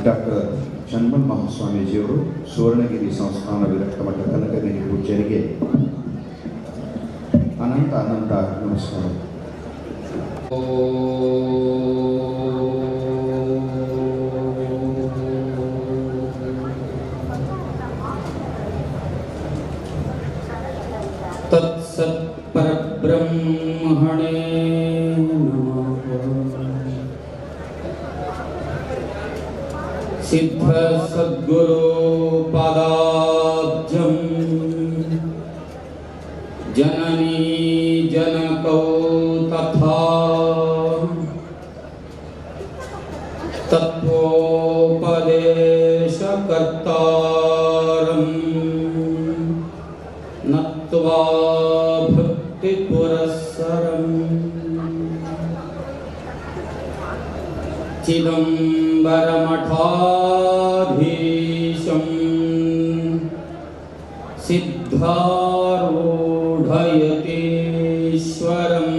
Doctor ಚನ್ಮನ್ ಮಹಾಸ್ವಾಮೀಜಿಯವರು Suvarnagiri ಸಂಸ್ಥಾನ ವಿರಕ್ತ ಮಠ ಕನಕಗಿರಿ ಪೂಜ್ಯರಿಗೆ ಅನಂತ ಅನಂತ ನಮಸ್ಕಾರ. ತತ್ಸತ್ ಪರಬ್ರಹ್ಮಣೇ ನಮಃ. ಸಿದ್ಧ ಸದ್ಗುರು ಪಾದಾಬ್ಜಂ ಜನನೀ ಜನಕೌ ತಥಾ ತತ್ವೋಪದೇಶಕರ್ತಾರಂ ನತ್ವಾ ಭಕ್ತಿ ಪುರಸ್ಸರಂ ಚಿದಂಬರಮಠಾಧೀಶಂ ಸಿದ್ಧಾರೂಢಯತೀಶ್ವರಂ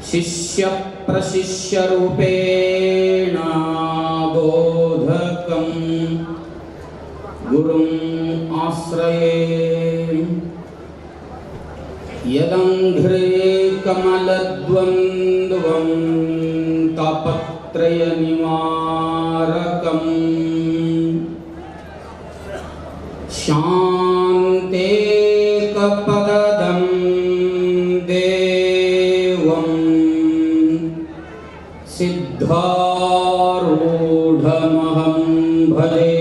ಶಿಷ್ಯ ಪ್ರಶಿಷ್ಯ ರೂಪೇಣ ಬೋಧಕಂ ಗುರುಂ ಆಶ್ರಯೇ ಯದಂಘ್ರೇ ಕಮಲದ್ವಂದ್ವಂ ತಾಪತ್ರಯ ನಿವಾರಕಂ ಶಾಂತೇಕಪದಂ ದೇವಂ ಸಿದ್ಧಾರೂಢಮಹಂ ಭಜೆ.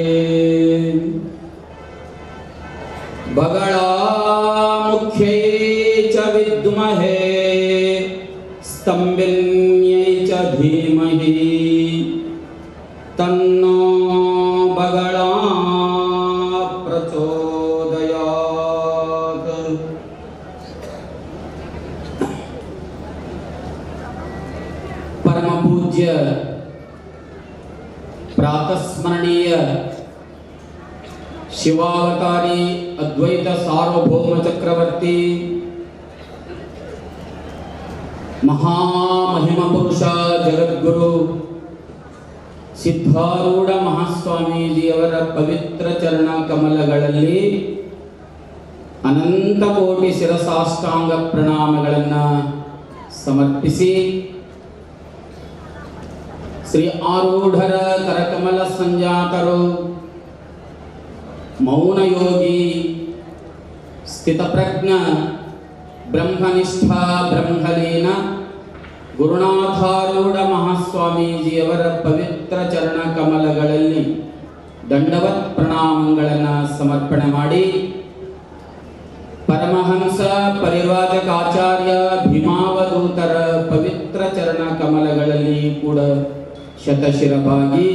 ಬಗಳಾಮುಖ್ಯೈ ಚ ವಿದ್ಮಹೇ ಸ್ತಂಭಿನ್ಯೈ ಚ ಧೀಮಹಿ ತನ್ನೋ ಬಗಳಾ ಪ್ರಚೋದಯಾತ್. ಪರಮ ಪೂಜ್ಯ ಪ್ರಾತಸ್ಮರಣೀಯ ಶಿವಾವತಾರಿ ಅದ್ವೈತ ಸಾರ್ವಭೌಮ ಚಕ್ರವರ್ತಿ ಮಹಾಮಹಿಮ ಪುರುಷ ಜಗದ್ಗುರು ಸಿದ್ಧಾರೂಢ ಮಹಾಸ್ವಾಮೀಜಿಯವರ ಪವಿತ್ರ ಚರಣ ಕಮಲಗಳಲ್ಲಿ ಅನಂತ ಕೋಟಿ ಶಿರಸಾಷ್ಟಾಂಗ ಪ್ರಣಾಮಗಳನ್ನು ಸಮರ್ಪಿಸಿ ಶ್ರೀ ಆರೂಢರ ಕರಕಮಲ ಸಂಜಾತರು ಮೌನಯೋಗಿ ಸ್ಥಿತಪ್ರಜ್ಞ ಬ್ರಹ್ಮನಿಷ್ಠ ಬ್ರಹ್ಮಲೀನ ಗುರುನಾಥಾರೂಢ ಮಹಾಸ್ವಾಮೀಜಿಯವರ ಪವಿತ್ರ ಚರಣ ಕಮಲಗಳಲ್ಲಿ ದಂಡವತ್ ಪ್ರಣಾಮಗಳನ್ನು ಸಮರ್ಪಣೆ ಮಾಡಿ ಪರಮಹಂಸ ಪರಿವ್ರಾಜಕಾಚಾರ್ಯ ಭೀಮಾವಧೂತರ ಪವಿತ್ರ ಚರಣ ಕಮಲಗಳಲ್ಲಿ ಕೂಡ ಶತಶಿರವಾಗಿ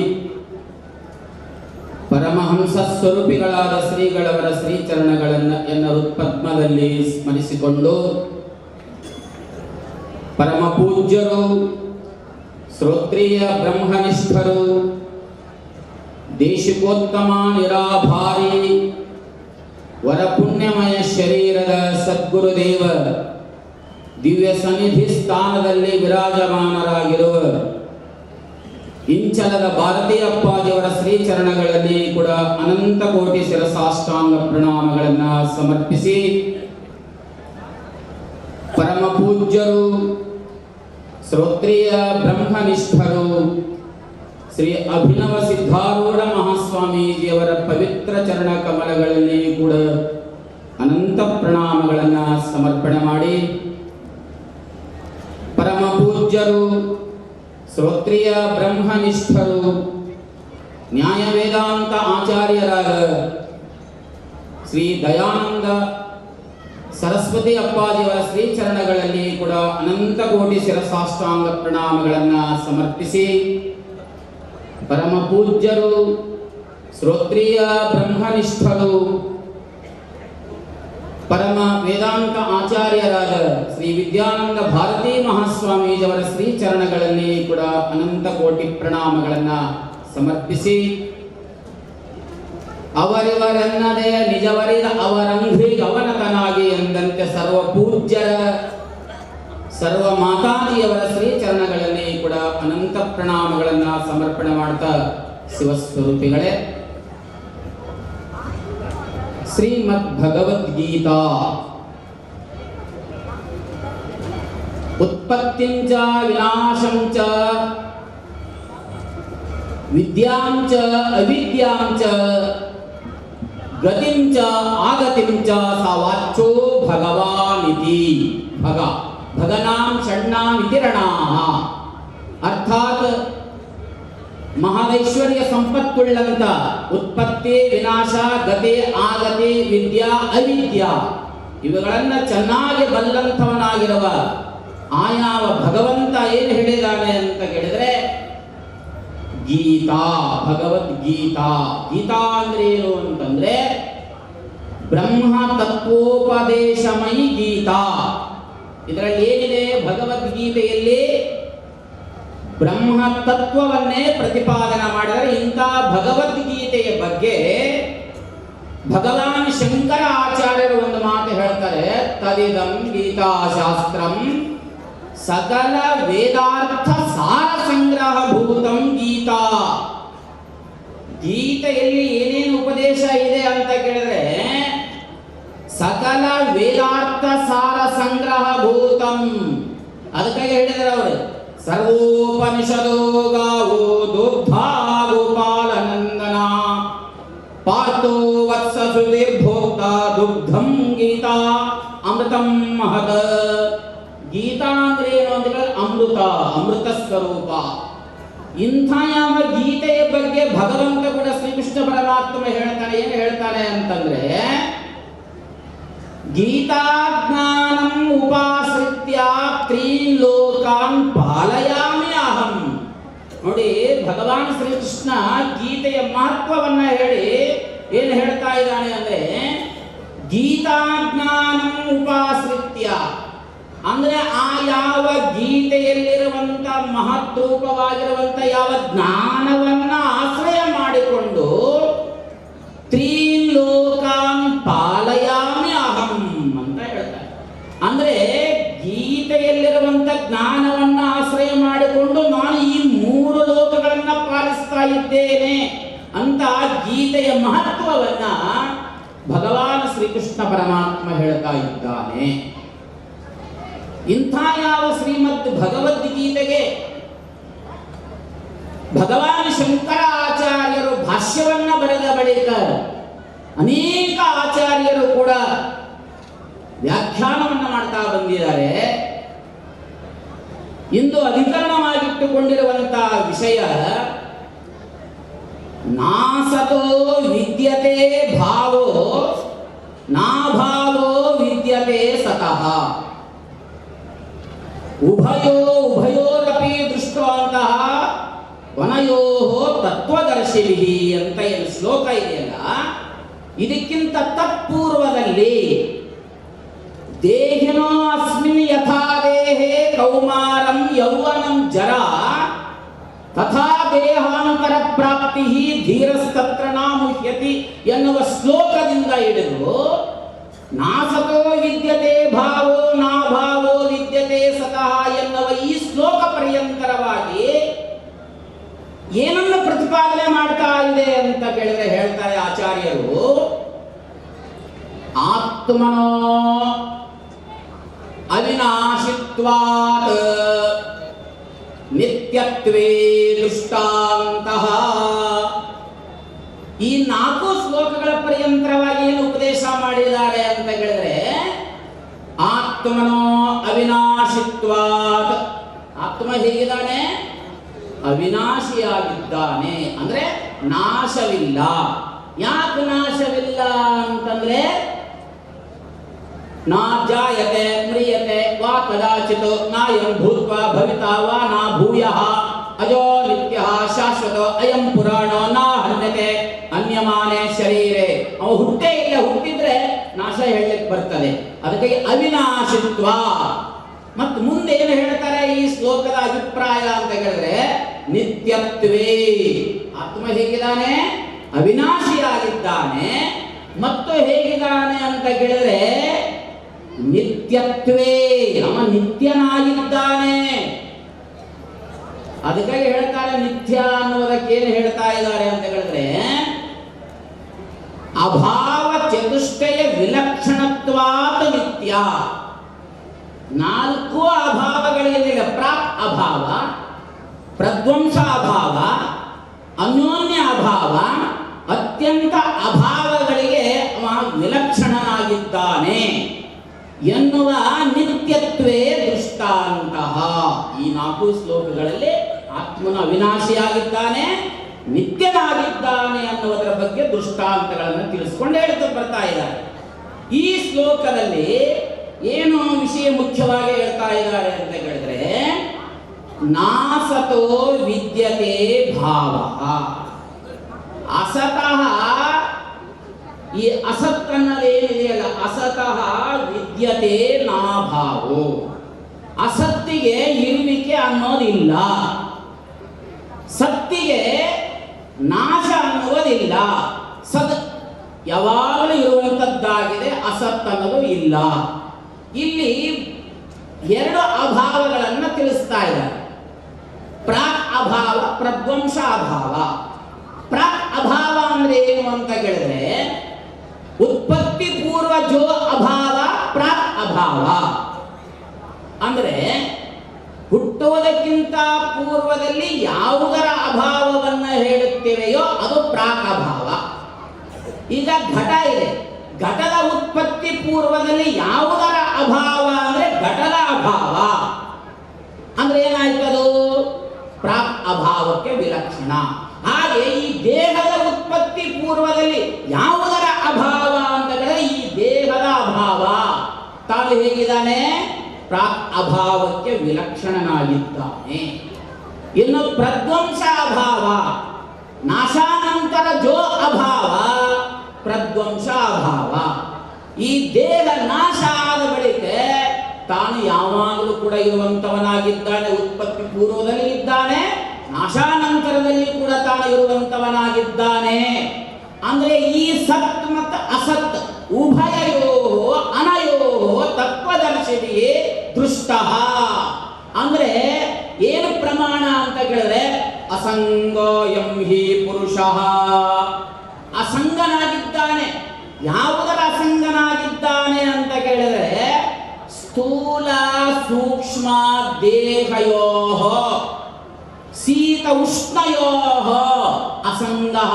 ಪರಮಹಂಸ ಸ್ವರೂಪಿಗಳಾದ ಶ್ರೀಗಳವರ ಶ್ರೀಚರಣಗಳನ್ನು ಹೃತ್ಪದ್ಮದಲ್ಲಿ ಸ್ಮರಿಸಿಕೊಂಡು ಪರಮ ಪೂಜ್ಯರು ಶ್ರೋತ್ರಿಯ ಬ್ರಹ್ಮನಿಷ್ಠರು ದೇಶಿಕೋತ್ತಮ ನಿರಾಭಾರಿ ವರಪುಣ್ಯಮಯ ಶರೀರದ ಸದ್ಗುರುದೇವ ದಿವ್ಯ ಸನ್ನಿಧಿ ಸ್ಥಾನದಲ್ಲಿ ವಿರಾಜಮಾನರಾಗಿರುವ ಇಂಚಲದ ಭಾರತೀಯ ಅಪ್ಪಾಜಿಯವರ ಶ್ರೀಚರಣಗಳಲ್ಲಿ ಕೂಡ ಅನಂತ ಕೋಟಿ ಶಿರಸಾಷ್ಟಾಂಗ ಪ್ರಣಾಮಗಳನ್ನು ಸಮರ್ಪಿಸಿ ಪರಮ ಪೂಜ್ಯರು ಶ್ರೋತ್ರಿಯ ಬ್ರಹ್ಮನಿಷ್ಠರು ಶ್ರೀ ಅಭಿನವ ಸಿದ್ಧಾರೂಢ ಮಹಾಸ್ವಾಮೀಜಿಯವರ ಪವಿತ್ರ ಚರಣ ಕಮಲಗಳಲ್ಲಿ ಕೂಡ ಅನಂತ ಪ್ರಣಾಮಗಳನ್ನು ಸಮರ್ಪಣೆ ಮಾಡಿ ಪರಮ ಪೂಜ್ಯರು ಶ್ರೋತ್ರಿಯ ಬ್ರಹ್ಮನಿಷ್ಠರು ನ್ಯಾಯ ವೇದಾಂತ ಆಚಾರ್ಯರಾದ ಶ್ರೀ ದಯಾನಂದ ಸರಸ್ವತಿ ಅಪ್ಪಾಜಿಯವರ ಶ್ರೀಚರಣಗಳಲ್ಲಿ ಕೂಡ ಅನಂತ ಕೋಟಿ ಶಿರಸಾಷ್ಟಾಂಗ ಪ್ರಣಾಮಗಳನ್ನು ಸಮರ್ಪಿಸಿ ಪರಮ ಪೂಜ್ಯರು ಶ್ರೋತ್ರಿಯ ಬ್ರಹ್ಮನಿಷ್ಠರು ಪರಮ ವೇದಾಂತ ಆಚಾರ್ಯರಾದ ಶ್ರೀ ವಿದ್ಯಾನಂದ ಭಾರತೀ ಮಹಾಸ್ವಾಮೀಜಿಯವರ ಶ್ರೀಚರಣಗಳಲ್ಲಿ ಕೂಡ ಅನಂತ ಕೋಟಿ ಪ್ರಣಾಮಗಳನ್ನು ಸಮರ್ಪಿಸಿ ಅವರಿವರೆನ್ನದೇ ನಿಜವರಿದ ಅವರಂಘ್ರಿಗೆ ಅವನತನಾಗಿ ಎಂದಂತೆ ಸರ್ವ ಪೂಜ್ಯರ ಸರ್ವ ಮಾತಾಜಿಯವರ ಶ್ರೀ ಚರಣಗಳಲ್ಲಿ ಕೂಡ ಅನಂತ ಪ್ರಣಾಮಗಳನ್ನು ಸಮರ್ಪಣೆ ಮಾಡ್ತಾ ಶಿವಸ್ವರೂಪಿಗಳೇ, ಶ್ರೀಮದ್ ಭಗವದ್ಗೀತಾ ಉತ್ಪತ್ತಿಂಚ ವಿನಾಶಂಚ ವಿದ್ಯಾಂಚ ಅವಿದ್ಯಾಂಚ ಗತಿಂಚ ಆಗತಿಂಚ ಸ ವಾಚ್ಯೋ ಭಗವಾನಿತಿ. ಭಗನಾಂ ಷಣ್ಣಾಮಿತಿ ರಣಾಃ. ಅರ್ಥಾತ್ ಮಹಾದೈಶ್ವರ್ಯ ಸಂಪತ್ತುಳ್ಳಂತ ಉತ್ಪತ್ತಿ ವಿನಾಶ ಗತಿ ಆಗತಿ ವಿದ್ಯಾ ಅವಿದ್ಯಾ ಇವುಗಳನ್ನ ಚೆನ್ನಾಗಿ ಬಲ್ಲಂಥವನಾಗಿರುವ ಆಯಾವ ಭಗವಂತ ಏನು ಹೇಳಿದಾನೆ ಅಂತ ಕೇಳಿದ್ರೆ ಗೀತಾ, ಭಗವದ್ಗೀತಾ. ಗೀತಾ ಅಂದ್ರೆ ಏನು ಅಂತಂದ್ರೆ ಬ್ರಹ್ಮ ತತ್ವೋಪದೇಶಮಯಿ ಗೀತಾ. ಇದರಲ್ಲಿ ಏನಿದೆ? ಭಗವದ್ಗೀತೆಯಲ್ಲಿ ಬ್ರಹ್ಮ ತತ್ವವನ್ನೇ ಪ್ರತಿಪಾದನೆ ಮಾಡಿದರೆ ಇಂಥ ಭಗವದ್ಗೀತೆಯ ಬಗ್ಗೆ ಭಗವಾನ್ ಶಂಕರ ಆಚಾರ್ಯರು ಒಂದು ಮಾತು ಹೇಳ್ತಾರೆ, ತದಿದಂ ಗೀತಾಶಾಸ್ತ್ರಂ ಸಕಲ ವೇದಾರ್ಥ ಸಾರ ಸಂಗ್ರಹ ಭೂತಂ ಗೀತಾ. ಗೀತೆಯಲ್ಲಿ ಏನೇನು ಉಪದೇಶ ಇದೆ ಅಂತ ಕೇಳಿದ್ರೆ ಸಕಲ ವೇದಾರ್ಥ ಸಾರ ಸಂಗ್ರಹ ಭೂತಂ. ಅದಕ್ಕಾಗಿ ಹೇಳಿದರೆ ಅವರು ಸರ್ವೋಪನಿಷದೋ ಗಾವೋ ದುಗ್ಧಾ ಗೋಪಾಲನಂದನ ಪಾರ್ಥೋ ವತ್ಸ ಸುಧೀರ್ಭೋಕ್ತ ದುಗ್ಧಂ ಗೀತಾ ಅಮೃತಂ ಮಹದ. ಗೀತಾ ಅಂದ್ರೆ ಏನು ಅಂತ ಹೇಳಿದ್ರೆ ಅಮೃತ, ಅಮೃತ ಸ್ವರೂಪ. ಇಂಥ ಯಾವ ಗೀತೆಯ ಬಗ್ಗೆ ಭಗವಂತ ಕೂಡ ಶ್ರೀಕೃಷ್ಣ ಪರಮಾತ್ಮ ಹೇಳ್ತಾನೆ. ಏನು ಹೇಳ್ತಾನೆ ಅಂತಂದ್ರೆ ಗೀತಾ ಜ್ಞಾನಂ ಉಪಾಶ್ರಿತ್ಯ ತ್ರೀನ್ ಲೋಕಾನ್ ಪಾಲಯಾಮಿ ಅಹಂ. ನೋಡಿ, ಭಗವಾನ್ ಶ್ರೀಕೃಷ್ಣ ಗೀತೆಯ ಮಹತ್ವವನ್ನ ಹೇಳಿ ಏನು ಹೇಳ್ತಾ ಇದ್ದಾನೆ ಅಂದ್ರೆ ಗೀತಾ ಜ್ಞಾನಂ ಉಪಾಶ್ರಿತ್ಯ ಅಂದ್ರೆ ಆ ಯಾವ ಗೀತೆಯಲ್ಲಿರುವಂತ ಮಹತ್ರೂಪವಾಗಿರುವಂತ ಯಾವ ಜ್ಞಾನವನ್ನ ಆಶ್ರಯ ಮಾಡಿಕೊಂಡು ತ್ರೀನ್ ಲೋಕಾನ್ ಪಾಲಯಾಮಿ ಅಹಂ ಅಂತ ಹೇಳ್ತಾರೆ. ಅಂದ್ರೆ ಗೀತೆಯಲ್ಲಿರುವಂತ ಜ್ಞಾನವನ್ನ ಆಶ್ರಯ ಮಾಡಿಕೊಂಡು ನಾನು ಈ ಮೂರು ಲೋಕಗಳನ್ನ ಪಾಲಿಸ್ತಾ ಇದ್ದೇನೆ ಅಂತ ಗೀತೆಯ ಮಹತ್ವವನ್ನ ಭಗವಾನ್ ಶ್ರೀಕೃಷ್ಣ ಪರಮಾತ್ಮ ಹೇಳ್ತಾ ಇದ್ದಾನೆ. ಇಂಥ ಯಾವ ಶ್ರೀಮದ್ ಭಗವದ್ಗೀತೆಗೆ ಭಗವಾನ್ ಶಂಕರ ಆಚಾರ್ಯರು ಭಾಷ್ಯವನ್ನ ಬರೆದ ಬಳಿಕ ಅನೇಕ ಆಚಾರ್ಯರು ಕೂಡ ವ್ಯಾಖ್ಯಾನವನ್ನ ಮಾಡ್ತಾ ಬಂದಿದ್ದಾರೆ. ಇಂದು ಅಧಿಕರಣವಾಗಿಟ್ಟುಕೊಂಡಿರುವಂತಹ ವಿಷಯ ನಾಸತೋ ವಿದ್ಯತೆ ಭಾವೋ ನಾಭಾವೋ ವಿದ್ಯತೆ ಸತಃ ಉಭಯೋರಪಿ ದೃಷ್ಟವಂತಹ ವನಯೋ ತತ್ವದರ್ಶಿಭಿ ಅಂತ ಏನು ಶ್ಲೋಕ ಇದೆಯಲ್ಲ, ಇದಕ್ಕಿಂತ ತತ್ಪೂರ್ವದಲ್ಲಿ ದೇಹಿನೋ ಅಸ್ಮಿನ್ ಯಥಾ ದೇಹೇ ಕೌಮಾರಂ ಯೌವನಂ ಜರ ತಥಾ ದೇಹಾಂತರ ಪ್ರಾಪ್ತಿ ಧೀರಸ್ತತ್ರ ನಾಮುಹ್ಯತಿ ಎನ್ನುವ ಶ್ಲೋಕದಿಂದ ಹಿಡಿದು ನಾಸತೋ ವಿದ್ಯತೆ ಭಾವೋ ನಾಭಾವೋ ವಿದ್ಯತೆ ಸತಃ ಎನ್ನುವ ಈ ಶ್ಲೋಕ ಪರ್ಯಂತರವಾಗಿ ಏನನ್ನು ಪ್ರತಿಪಾದನೆ ಮಾಡ್ತಾ ಇದೆ ಅಂತ ಕೇಳಿದ್ರೆ ಹೇಳ್ತಾರೆ ಆಚಾರ್ಯರು, ಆತ್ಮನೋ ಅವಿನಾಶಿತ್ವಾತ್ ನಿತ್ಯತ್ವೇ ದೃಷ್ಟಾಂತಃ. ಈ ನಾಲ್ಕು ಶ್ಲೋಕಗಳ ಪರ್ಯಂತರವಾಗಿ ಏನು ಉಪದೇಶ ಮಾಡಿದ್ದಾರೆ ಅಂತ ಹೇಳಿದ್ರೆ ಆತ್ಮನೋ ಅವಿನಾಶಿತ್ವಾತ್. ಆತ್ಮ ಹೇಗಿದ್ದಾನೆ? ಅವಿನಾಶಿಯಾಗಿದ್ದಾನೆ, ಅಂದ್ರೆ ನಾಶವಿಲ್ಲ. ಯಾಕೆ ನಾಶವಿಲ್ಲ ಅಂತಂದ್ರೆ ನಾ ಜಾಯತೆ ಮ್ರಿಯತೆ ವಾ ಕದಾಚಿತ್ ನಾಯಂ ಭೂತ್ವಾ ಭವಿತಾ ವಾ ನಾ ಭೂಯಃ ಅಜೋ ನಿತ್ಯಃ ಶಾಶ್ವತೋ ಅಯಂ ಪುರಾಣೋ ನಾ ಹನ್ಯತೆ ಅನ್ಯಮಾನೆ ಶರೀರೆ. ಅವ ಹುಟ್ಟೇ ಇಲ್ಲ, ಹುಟ್ಟಿದ್ರೆ ನಾಶ ಹೇಳಲಿಕ್ಕೆ ಬರ್ತದೆ. ಅದಕ್ಕೆ ಅವಿನಾಶಿತ್ವ. ಮತ್ತು ಮುಂದೆ ಏನು ಹೇಳ್ತಾರೆ ಈ ಶ್ಲೋಕದ ಅಭಿಪ್ರಾಯ ಅಂತ ಹೇಳಿದ್ರೆ ನಿತ್ಯತ್ವೇ. ಆತ್ಮ ಹೇಗಿದ್ದಾನೆ? ಅವಿನಾಶಿಯಾಗಿದ್ದಾನೆ. ಮತ್ತು ಹೇಗಿದ್ದಾನೆ ಅಂತ ಕೇಳಿದ್ರೆ ನಿತ್ಯತ್ವೇ, ಅವ ನಿತ್ಯನಾಗಿದ್ದಾನೆ. ಅದಕ್ಕಾಗಿ ಹೇಳ್ತಾರೆ ನಿತ್ಯ ಅನ್ನೋದಕ್ಕೆ ಏನು ಹೇಳ್ತಾ ಇದ್ದಾರೆ ಅಂತ ಹೇಳಿದ್ರೆ, ಅಭಾವ ಚತುಷ್ಟಯ ವಿಲಕ್ಷಣತ್ವಾತ್ ನಿತ್ಯ. 4 ಅಭಾವಗಳಿಂದ ಪ್ರಾಕ್ ಅಭಾವ, ಪ್ರಧ್ವಂಸ ಅಭಾವ, ಅನ್ಯೋನ್ಯ ಅಭಾವ, ಅತ್ಯಂತ ಅಭಾವಗಳಿಗೆ ಅವ ವಿಲಕ್ಷಣನಾಗಿದ್ದಾನೆ ಎನ್ನುವ ನಿತ್ಯತ್ವೇ ದೃಷ್ಟಾಂತಹ. ಈ 4 ಶ್ಲೋಕಗಳಲ್ಲಿ ಆತ್ಮನ ಅವಿನಾಶಿಯಾಗಿದ್ದಾನೆ, ನಿತ್ಯನಾಗಿದ್ದಾನೆ ಅನ್ನುವುದರ ಬಗ್ಗೆ ದೃಷ್ಟಾಂತಗಳನ್ನು ತಿಳಿಸಿಕೊಂಡು ಹೇಳ್ತಾ ಬರ್ತಾ ಇದ್ದಾರೆ. ಈ ಶ್ಲೋಕದಲ್ಲಿ ಏನು ವಿಷಯ ಮುಖ್ಯವಾಗಿ ಹೇಳ್ತಾ ಇದ್ದಾರೆ ಅಂತ ಹೇಳಿದ್ರೆ, ನಾಸತೋ ವಿದ್ಯತೆ ಭಾವ. ಅಸತಃ, ಈ ಅಸತ್ ಅನ್ನೋದೇನಿದೆಯಲ್ಲ, ಅಸತಃ ವಿದ್ಯತೆ ನಾಭಾವೋ. ಅಸತ್ತಿಗೆ ಇರುವಿಕೆ ಅನ್ನೋದಿಲ್ಲ, ಸತ್ತಿಗೆ ನಾಶ ಅನ್ನುವುದಿಲ್ಲ. ಸದ್ ಯಾವಾಗಲೂ ಇರುವಂತದ್ದಾಗಿದೆ, ಅಸತ್ ಅನ್ನೋದು ಇಲ್ಲ. ಇಲ್ಲಿ 2 ಅಭಾವಗಳನ್ನು ತಿಳಿಸ್ತಾ ಇದ್ದಾರೆ. ಪ್ರಾಕ್ ಅಭಾವ, ಪ್ರಧ್ವಂಸ ಅಭಾವ. ಪ್ರಾಕ್ ಅಭಾವ ಅಂದ್ರೆ ಏನು ಅಂತ ಕೇಳಿದ್ರೆ, ಉತ್ಪತ್ತಿ ಪೂರ್ವ ಜೋ ಅಭಾವ ಪ್ರಾಕ್ ಅಭಾವ ಅಂದ್ರೆ ಹುಟ್ಟುವುದಕ್ಕಿಂತ ಪೂರ್ವದಲ್ಲಿ ಯಾವುದರ ಅಭಾವವನ್ನು ಹೇಳುತ್ತೇವೆಯೋ ಅದು ಪ್ರಾಕ್ ಅಭಾವ. ಈಗ ಘಟ ಇದೆ, ಘಟದ ಉತ್ಪತ್ತಿ ಪೂರ್ವದಲ್ಲಿ ಯಾವುದರ ಅಭಾವ ಅಂದ್ರೆ ಘಟದ ಅಭಾವ. ಅಂದ್ರೆ ಏನಾಯ್ತದು? ಪ್ರಾಕ್ ಅಭಾವಕ್ಕೆ ವಿಲಕ್ಷಣ. ಹಾಗೆ ಈ ದೇಹದ ಉತ್ಪತ್ತಿ ಪೂರ್ವದಲ್ಲಿ ಯಾವುದರ ಅಭಾವ ಅಂತ ಹೇಳಿದ್ರೆ ಈ ದೇಹದ ಅಭಾವ. ತಾನು ಹೇಗಿದ್ದಾನೆ? ಪ್ರಾಕ್ ಅಭಾವಕ್ಕೆ ವಿಲಕ್ಷಣನಾಗಿದ್ದಾನೆ. ಇನ್ನು ಪ್ರಧ್ವಂಸ ಅಭಾವ, ನಾಶಾನಂತರ ಜೋ ಅಭಾವ, ಪ್ರಧ್ವಂಸ ಅಭಾವ. ಈ ದೇಹ ನಾಶ ಆದ ಬಳಿಕ ತಾನು ಯಾವಾಗಲೂ ಕೂಡ ಇರುವಂತವನಾಗಿದ್ದಾನೆ. ಉತ್ಪತ್ತಿ ಪೂರ್ವದಲ್ಲಿ ಇದ್ದಾನೆ, ನಾಶಾನಂತರದಲ್ಲಿ ಕೂಡ ತಾನು ಇರುವಂತವನಾಗಿದ್ದಾನೆ. ಅಂದ್ರೆ ಈ ಸತ್ ಮತ್ತು ಅಸತ್ ಉಭಯೋ ಅನಯೋ ತತ್ವದರ್ಶಿನಿಯೇ ದೃಷ್ಟ. ಅಂದ್ರೆ ಏನು ಪ್ರಮಾಣ ಅಂತ ಕೇಳಿದ್ರೆ, ಅಸಂಗೋಯಂ ಹಿ ಪುರುಷಃ. ಅಸಂಗನಾಗಿದ್ದಾನೆ. ಯಾವುದರ ಅಸಂಗನಾಗಿದ್ದಾನೆ ಅಂತ ಕೇಳಿದ್ರೆ, ಸ್ಥೂಲ ಸೂಕ್ಷ್ಮ ದೇಹಯೋ ಶೀತ ಉಷ್ಣಯೋ ಅಸಂಗಃ.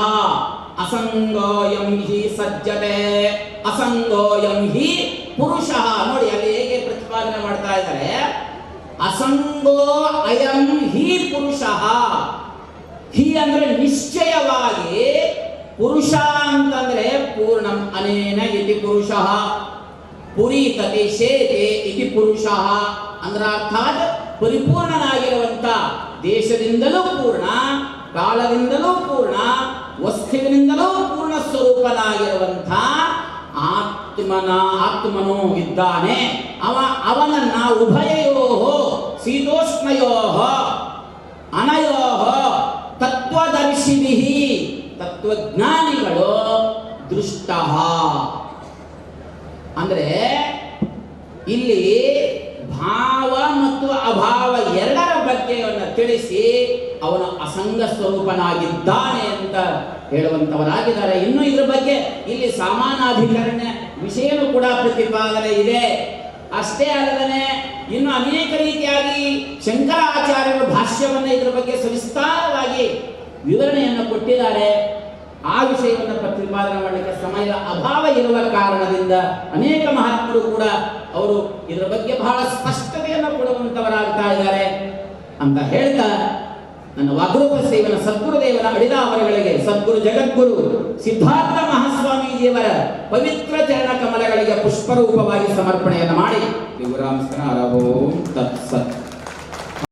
ಅಸಂಗೋಯಂ ಹಿ ಸಜ್ಜತೆ, ಅಸಂಗೋಯಂ ಹಿ ಪುರುಷಃ. ನೋಡಿ ಅಲ್ಲಿ ಹೇಗೆ ಪ್ರತಿಪಾದನೆ ಮಾಡ್ತಾ ಇದ್ದಾರೆ. ಅಸಂಗೋ ಅಯಂ ಹಿ ಪುರುಷಃ. ಹಿ ಅಂದ್ರೆ ನಿಶ್ಚಯವಾಗಿ, ಪುರುಷ ಅಂತಂದ್ರೆ ಪೂರ್ಣಂ ಅನೇನ ಇತಿ ಪುರುಷಃ, ಪುರೀತತೆ ಶೇತೆ ಇತಿ ಪುರುಷಃ. ಅಂದ್ರೆ ಅರ್ಥಾತ್ ಪರಿಪೂರ್ಣನಾಗಿರುವಂತ, ದೇಶದಿಂದಲೂ ಪೂರ್ಣ, ಕಾಲದಿಂದಲೂ ಪೂರ್ಣ, ವಸ್ತುವಿನಿಂದಲೂ ಪೂರ್ಣ ಸ್ವರೂಪನಾಗಿರುವಂಥ ಆತ್ಮನೂ ಇದ್ದಾನೆ. ಅವನನ್ನ ಉಭಯಯೋ ಶೀತೋಷ್ಣಯೋ ಅನಯೋ ತತ್ವದರ್ಶಿನಿ, ತತ್ವಜ್ಞಾನಿಗಳು ದೃಷ್ಟ. ಅಂದ್ರೆ ಇಲ್ಲಿ ಭಾವ ಮತ್ತು ಅಭಾವ ಎರಡರ ಬಗ್ಗೆಯನ್ನು ತಿಳಿಸಿ ಅವನು ಅಸಂಗ ಸ್ವರೂಪನಾಗಿದ್ದಾನೆ ಅಂತ ಹೇಳುವಂತವರಾಗಿದ್ದಾರೆ. ಇನ್ನು ಇದ್ರ ಬಗ್ಗೆ ಇಲ್ಲಿ ಸಮಾನಾಧಿಕರಣ ವಿಷಯನೂ ಕೂಡ ಪ್ರತಿಪಾದನೆ ಇದೆ. ಅಷ್ಟೇ ಅಲ್ಲದೆ ಇನ್ನು ಅನೇಕ ರೀತಿಯಾಗಿ ಶಂಕರಾಚಾರ್ಯರು ಭಾಷ್ಯವನ್ನು ಇದರ ಬಗ್ಗೆ ಸವಿಸ್ತಾರವಾಗಿ ವಿವರಣೆಯನ್ನು ಕೊಟ್ಟಿದ್ದಾರೆ. ಆ ವಿಷಯವನ್ನು ಪ್ರತಿಪಾದನೆ ಮಾಡಲಿಕ್ಕೆ ಸಮಯದ ಅಭಾವ ಇರುವ ಕಾರಣದಿಂದ ಅನೇಕ ಮಹಾತ್ಮರು ಕೂಡ ಅವರು ಇದರ ಬಗ್ಗೆ ಬಹಳ ಸ್ಪಷ್ಟತೆಯನ್ನು ಕೊಡುವಂತವರಾಗ್ತಾ ಇದ್ದಾರೆ ಅಂತ ಹೇಳ್ತಾ, ನನ್ನ ವಾಗ್ರೂಪ ಸೇವನ ಸದ್ಗುರುದೇವರ ಅಡಿದಾವರಗಳಿಗೆ, ಸದ್ಗುರು ಜಗದ್ಗುರು ಸಿದ್ಧಾರ್ಥ ಮಹಾಸ್ವಾಮೀಜಿಯವರ ಪವಿತ್ರ ಚರಣ ಕಮಲಗಳಿಗೆ ಪುಷ್ಪರೂಪವಾಗಿ ಸಮರ್ಪಣೆಯನ್ನು ಮಾಡಿ ವಿವರಾಂಸ್ಕರ ಅರಭೋ ತತ್ಸತ್.